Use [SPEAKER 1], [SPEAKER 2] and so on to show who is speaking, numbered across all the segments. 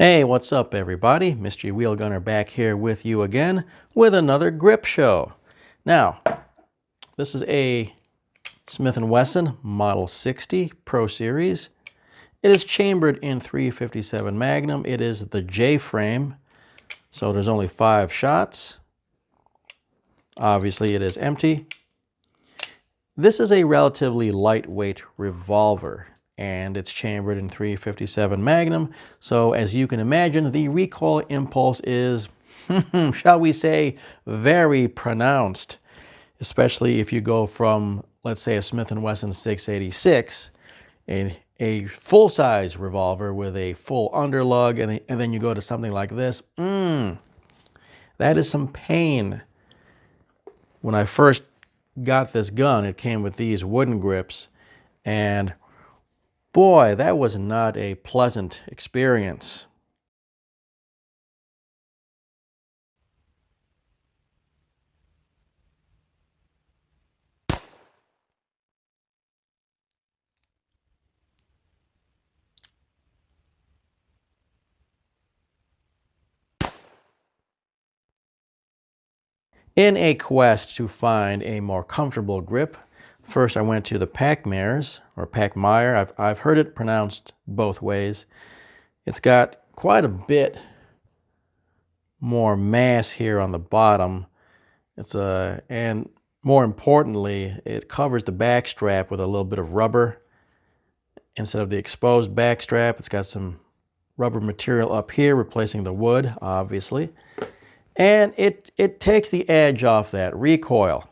[SPEAKER 1] Hey, what's up everybody? Mystery Wheel Gunner back here with you again with another grip show. Now, this is a Smith and Wesson Model 60 Pro Series. It is chambered in .357 Magnum. It is the J frame, so there's only 5 shots. Obviously it is empty. This is a relatively lightweight revolver, and it's chambered in .357 Magnum, so as you can imagine, the recoil impulse is, shall we say, very pronounced, especially if you go from, let's say, a Smith and Wesson 686, a full-size revolver with a full underlug, and then you go to something like this. That is some pain. When I first got this gun, it came with these wooden grips, and boy, that was not a pleasant experience. In a quest to find a more comfortable grip, first I went to the Packmares, or Packmeyer. I've heard it pronounced both ways. It's got quite a bit more mass here on the bottom. And more importantly, it covers the back strap with a little bit of rubber. Instead of the exposed back strap, it's got some rubber material up here replacing the wood, obviously. And it takes the edge off that recoil.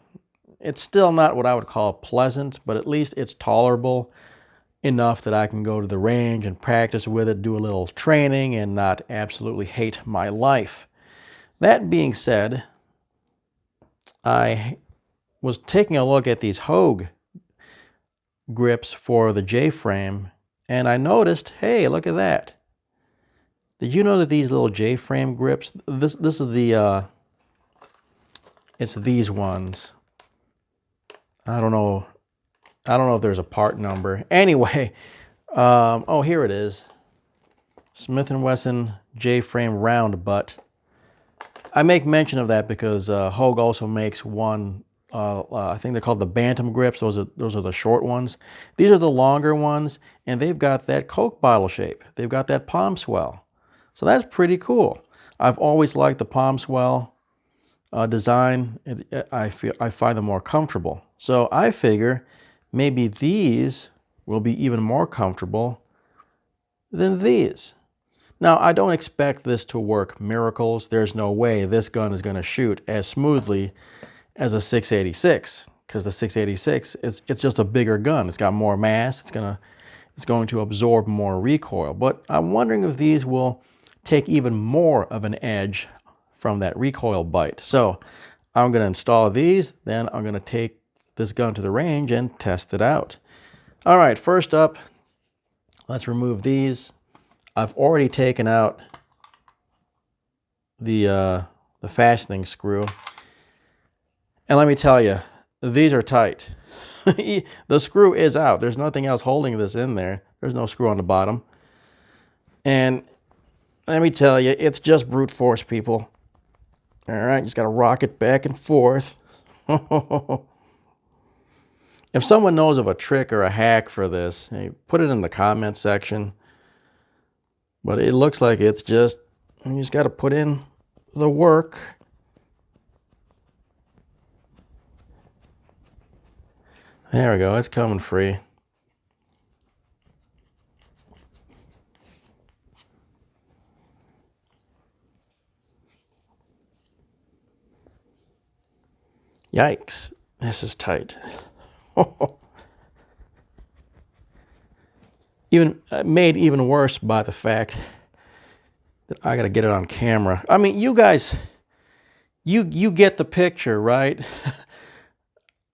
[SPEAKER 1] It's still not what I would call pleasant, but at least it's tolerable enough that I can go to the range and practice with it, do a little training, and not absolutely hate my life. That being said, I was taking a look at these Hogue grips for the J-frame, and I noticed, hey, look at that. Did you know that these little J-frame grips, this is the, it's these ones. I don't know if there's a part number. Anyway, oh, here it is. Smith and Wesson J-frame round butt. I make mention of that because Hogue also makes one, I think they're called the Bantam grips. Those are the short ones. These are the longer ones, and they've got that Coke bottle shape. They've got that palm swell. So that's pretty cool. I've always liked the palm swell design. I find them more comfortable. So I figure maybe these will be even more comfortable than these. Now, I don't expect this to work miracles. There's no way this gun is going to shoot as smoothly as a 686, because the 686 it's just a bigger gun. It's got more mass. It's going to absorb more recoil. But I'm wondering if these will take even more of an edge from that recoil bite. So I'm going to install these, then I'm going to take this gun to the range and test it out. All right, first up, let's remove these. I've already taken out the fastening screw, and let me tell you, these are tight. The screw is out. There's nothing else holding this in there. There's no screw on the bottom, and let me tell you, it's just brute force, people. All right, just got to rock it back and forth. If someone knows of a trick or a hack for this, hey, put it in the comment section. But it looks like it's just, you just got to put in the work. There we go, it's coming free. Yikes, this is tight. Made even worse by the fact that I got to get it on camera. I mean, you guys, you get the picture, right?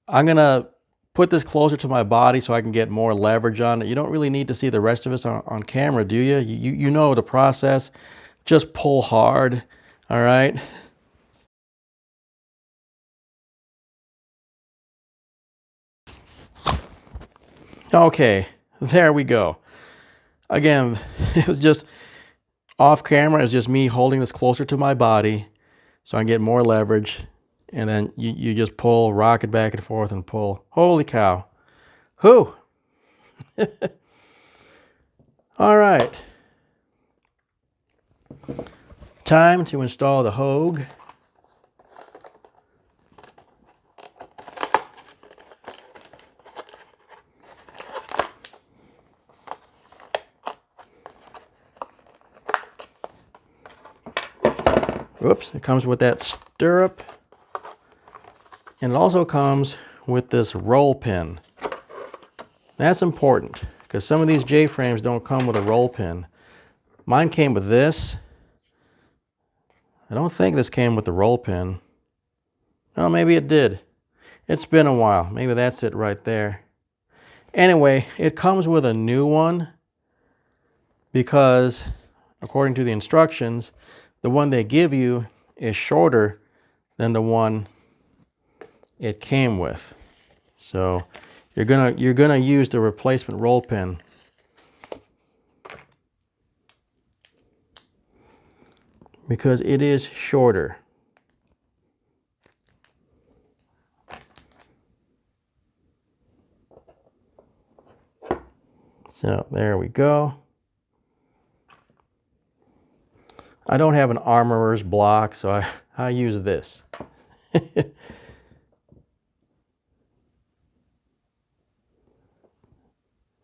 [SPEAKER 1] I'm going to put this closer to my body so I can get more leverage on it. You don't really need to see the rest of us on camera, do you? You know the process. Just pull hard, all right? Okay, there we go. Again, it was just Off camera is just me holding this closer to my body so I can get more leverage. And then you just pull, rock it back and forth and pull. Holy cow. Whew. All right. Time to install the Hogue. Oops, it comes with that stirrup. And it also comes with this roll pin. That's important because some of these J-frames don't come with a roll pin. Mine came with this. I don't think this came with the roll pin. Oh, maybe it did. It's been a while. Maybe that's it right there. Anyway, it comes with a new one because, according to the instructions, the one they give you is shorter than the one it came with. So you're gonna use the replacement roll pin. Because it is shorter. So there we go. I don't have an armorer's block, so I use this.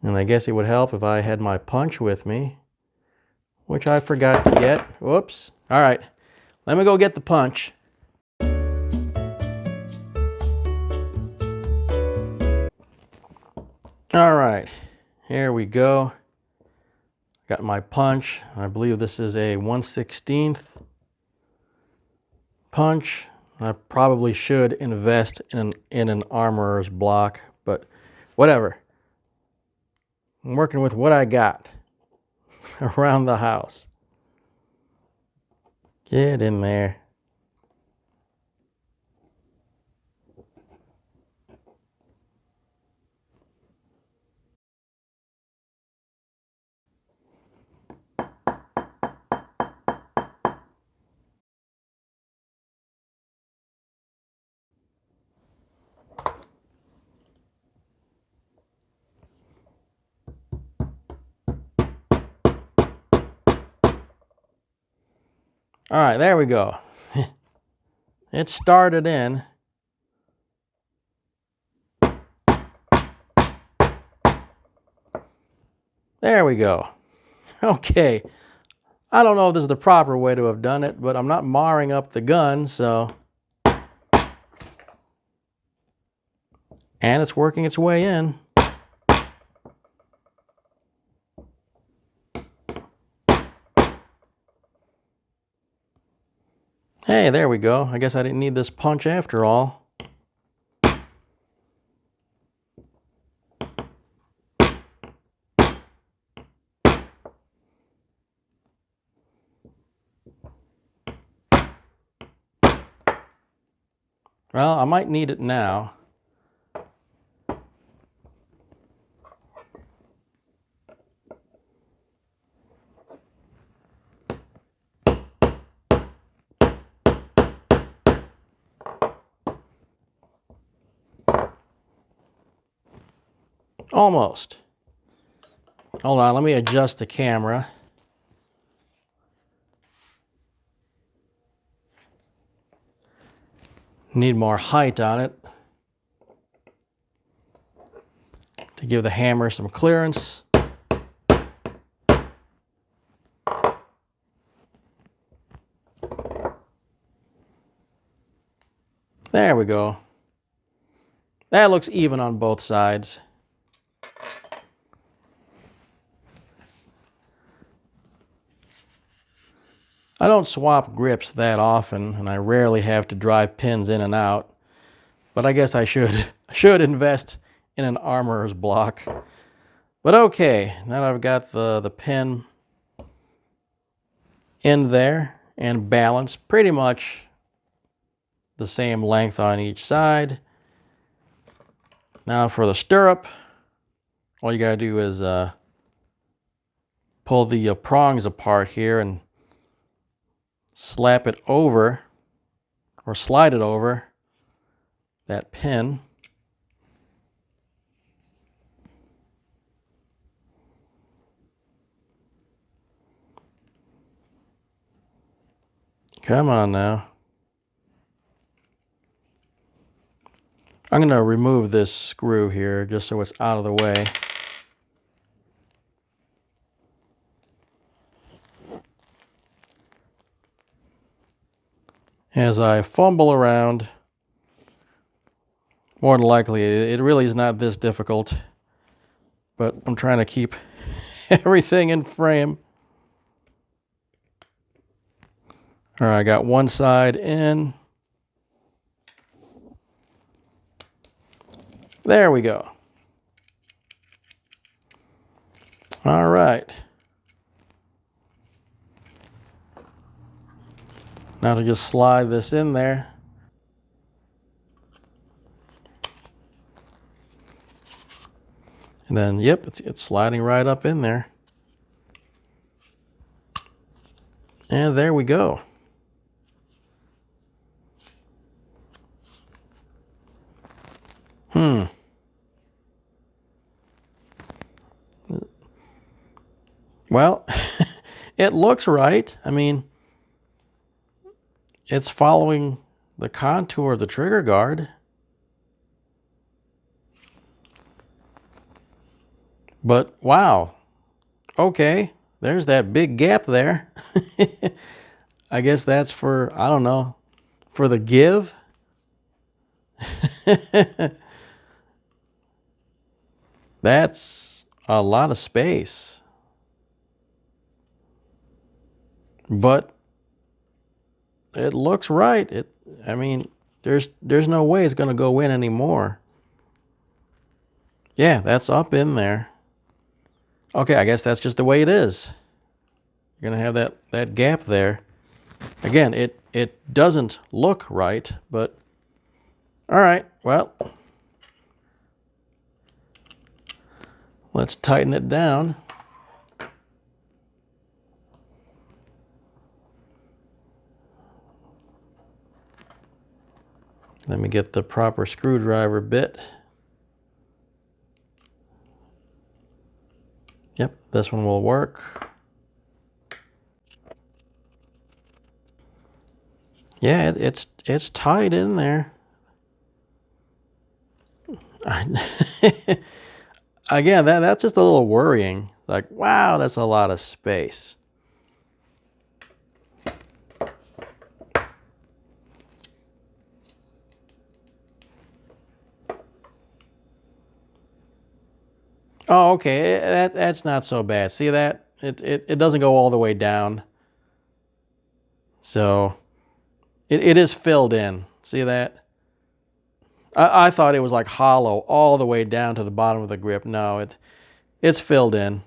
[SPEAKER 1] And I guess it would help if I had my punch with me, which I forgot to get. Whoops. All right, let me go get the punch. All right, here we go. Got my punch. I believe this is a 1/16 punch. I probably should invest in an armorer's block, but whatever. I'm working with what I got around the house. Get in there. All right, there we go. It started in. There we go. Okay. I don't know if this is the proper way to have done it, but I'm not marring up the gun, so. And it's working its way in. Hey, there we go. I guess I didn't need this punch after all. Well, I might need it now. Almost. Hold on, let me adjust the camera. Need more height on it to give the hammer some clearance. There we go. That looks even on both sides. I don't swap grips that often, and I rarely have to drive pins in and out, but I guess I should invest in an armorer's block. But okay, now that I've got the pin in there and balanced, pretty much the same length on each side. Now for the stirrup, all you gotta do is pull the prongs apart here and slap it over, or slide it over that pin. Come on now. I'm going to remove this screw here just so it's out of the way. As I fumble around, more than likely it really is not this difficult, but I'm trying to keep everything in frame. All right, I got one side in. There we go. All right. Now to just slide this in there. And then, yep, it's sliding right up in there. And there we go. Well, it looks right. I mean, it's following the contour of the trigger guard. But wow. Okay, there's that big gap there. I guess that's for, I don't know, for the give. That's a lot of space. But it looks right. I mean, there's no way it's going to go in anymore. Yeah, that's up in there. Okay, I guess that's just the way it is. You're going to have that gap there. Again, it doesn't look right, but all right, well, let's tighten it down. Let me get the proper screwdriver bit. Yep, this one will work. Yeah, it's tight in there. Again, that's just a little worrying. Like, wow, that's a lot of space. Oh, okay, that's not so bad. See that? It doesn't go all the way down. So it is filled in. See that? I thought it was like hollow all the way down to the bottom of the grip. No, it's filled in.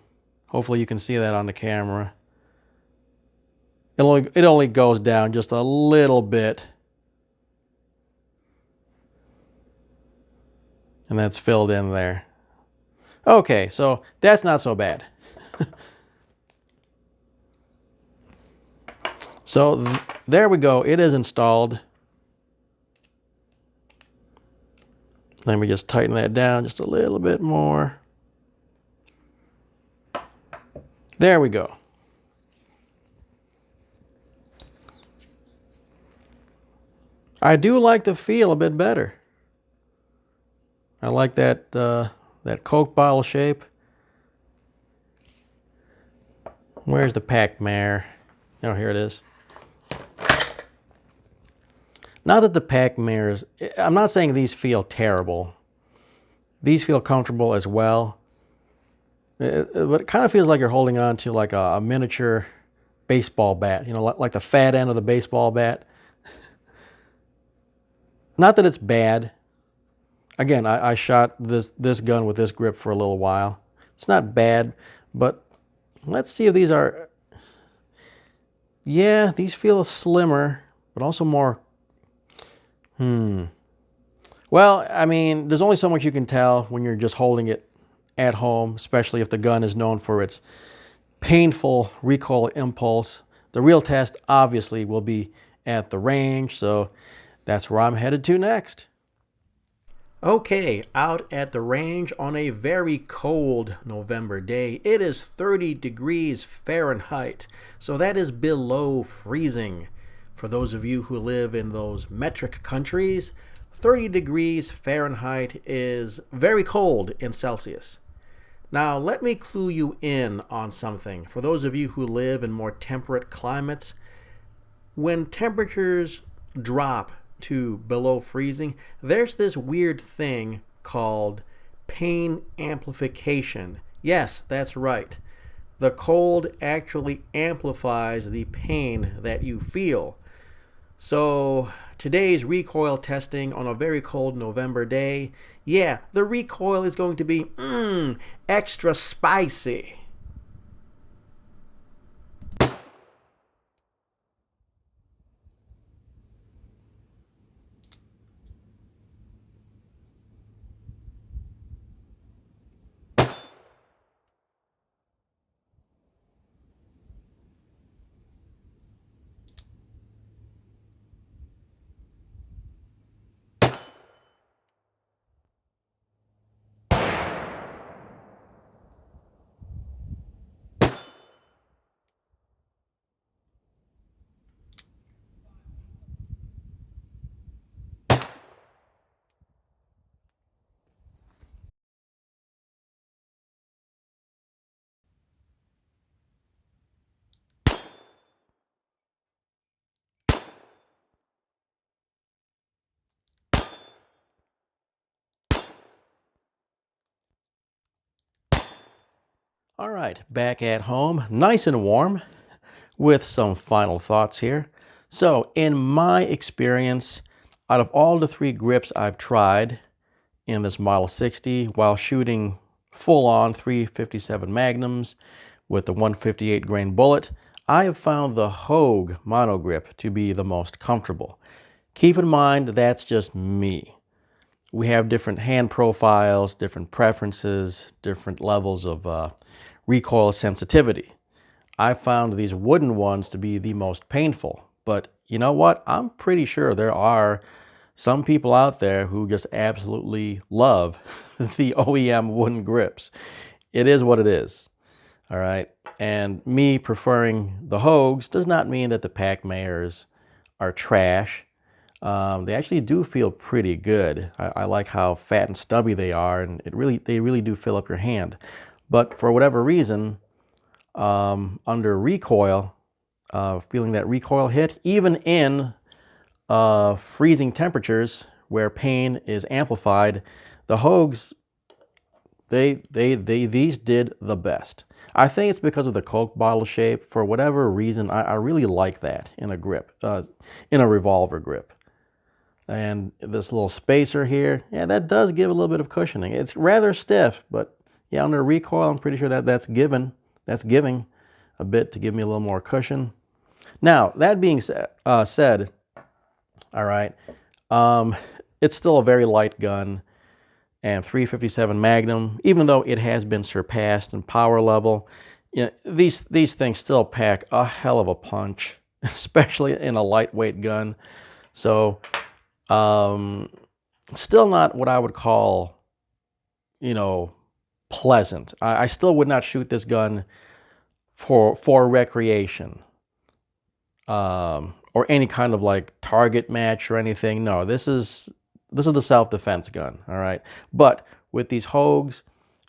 [SPEAKER 1] Hopefully you can see that on the camera. It only goes down just a little bit. And that's filled in there. Okay, so that's not so bad. So there we go. It is installed. Let me just tighten that down just a little bit more. There we go. I do like the feel a bit better. I like that that Coke bottle shape. Where's the pack mare? Oh, here it is. Not that the pack mares, I'm not saying these feel terrible. These feel comfortable as well. But it kind of feels like you're holding on to like a miniature baseball bat, you know, like the fat end of the baseball bat. Not that it's bad. Again, I shot this gun with this grip for a little while. It's not bad, but let's see if these are... Yeah, these feel slimmer, but also more... Well, I mean, there's only so much you can tell when you're just holding it at home, especially if the gun is known for its painful recoil impulse. The real test obviously will be at the range, so that's where I'm headed to next. Okay, out at the range on a very cold November day. It is 30 degrees Fahrenheit, so that is below freezing. For those of you who live in those metric countries, 30 degrees Fahrenheit is very cold in Celsius. Now, let me clue you in on something. For those of you who live in more temperate climates, when temperatures drop to below freezing, there's this weird thing called pain amplification. Yes, that's right. The cold actually amplifies the pain that you feel. So today's recoil testing on a very cold November day, yeah, the recoil is going to be extra spicy. All right, back at home, nice and warm, with some final thoughts here. So, in my experience, out of all the 3 grips I've tried in this Model 60 while shooting full-on 357 Magnums with the 158 grain bullet, I have found the Hogue mono grip to be the most comfortable. Keep in mind that's just me. We have different hand profiles, different preferences, different levels of recoil sensitivity. I found these wooden ones to be the most painful, but you know what? I'm pretty sure there are some people out there who just absolutely love the OEM wooden grips. It is what it is, all right? And me preferring the Hogues does not mean that the Pac Mayors are trash. They actually do feel pretty good. I like how fat and stubby they are, and they really do fill up your hand. But for whatever reason, under recoil, feeling that recoil hit, even in freezing temperatures where pain is amplified, the Hogues, these did the best. I think it's because of the Coke bottle shape. For whatever reason, I really like that in a grip, in a revolver grip. And this little spacer here, yeah, that does give a little bit of cushioning. It's rather stiff, but yeah, under recoil, I'm pretty sure that's giving a bit to give me a little more cushion. Now, that being said, all right, it's still a very light gun, and 357 Magnum, even though it has been surpassed in power level, you know, these things still pack a hell of a punch, especially in a lightweight gun. So, still not what I would call, you know, pleasant. I still would not shoot this gun for recreation, or any kind of like target match or anything. No, this is the self-defense gun, all right? But with these Hogues,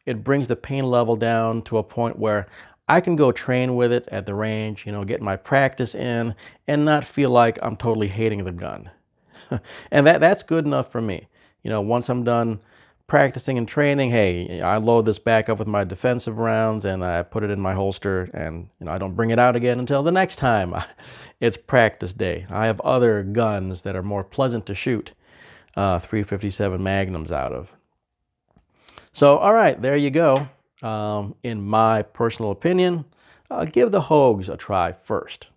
[SPEAKER 1] it brings the pain level down to a point where I can go train with it at the range, you know, get my practice in, and not feel like I'm totally hating the gun. And that's good enough for me. You know, once I'm done practicing and training, hey, I load this back up with my defensive rounds and I put it in my holster, and you know, I don't bring it out again until the next time it's practice day. I have other guns that are more pleasant to shoot 357 Magnums out of. So, all right, there you go. In my personal opinion, give the Hogues a try first.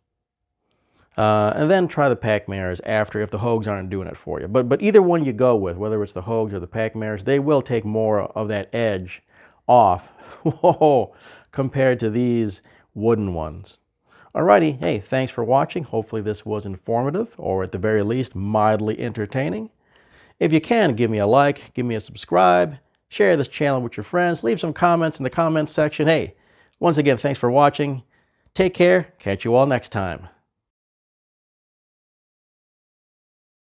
[SPEAKER 1] And then try the Pac Mayors after if the Hogues aren't doing it for you. But either one you go with, whether it's the Hogues or the Pac Mayors, they will take more of that edge off compared to these wooden ones. Alrighty, hey, thanks for watching. Hopefully this was informative, or at the very least, mildly entertaining. If you can, give me a like, give me a subscribe, share this channel with your friends, leave some comments in the comments section. Hey, once again, thanks for watching. Take care. Catch you all next time.